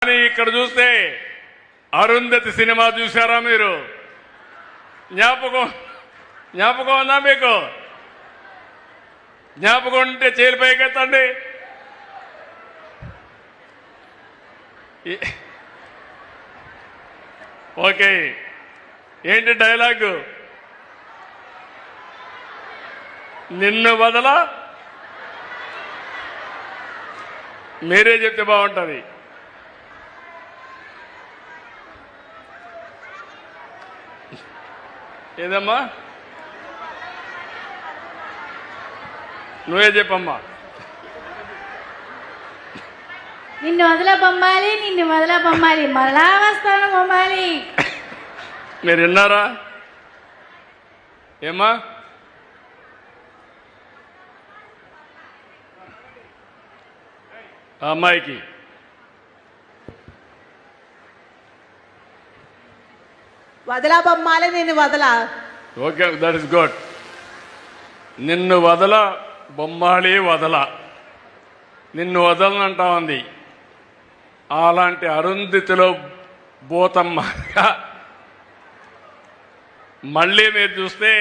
కానీ ఇక్కడ చూస్తే అరుంధతి సినిమా చూసారా మీరు? జ్ఞాపకం ఉందా మీకు? జ్ఞాపకం ఉంటే చేలు పైకెత్తండి. ఓకే, ఏంటి డైలాగు? నిన్ను వదల, మీరే చెప్తే బాగుంటుంది. ఏదమ్మా? నువ్వే చెప్పమ్మా. నిన్ను వదల బొమ్మాలి, నిన్ను వదల బొమ్మాలి, మరలా వస్తాను బొమ్మాలి. మీరు విన్నారా? ఏమ్మా? ఆ అమ్మాయికి వదలా బొమ్మాలి, నిన్ను వదలా. Okay, that is good. నిన్ను వదల బొమ్మాళి వదల, నిన్ను వదలనంటా ఉంది. అలాంటి అరుంధతిలో భూతమ్మ మళ్ళీ మీరు చూస్తే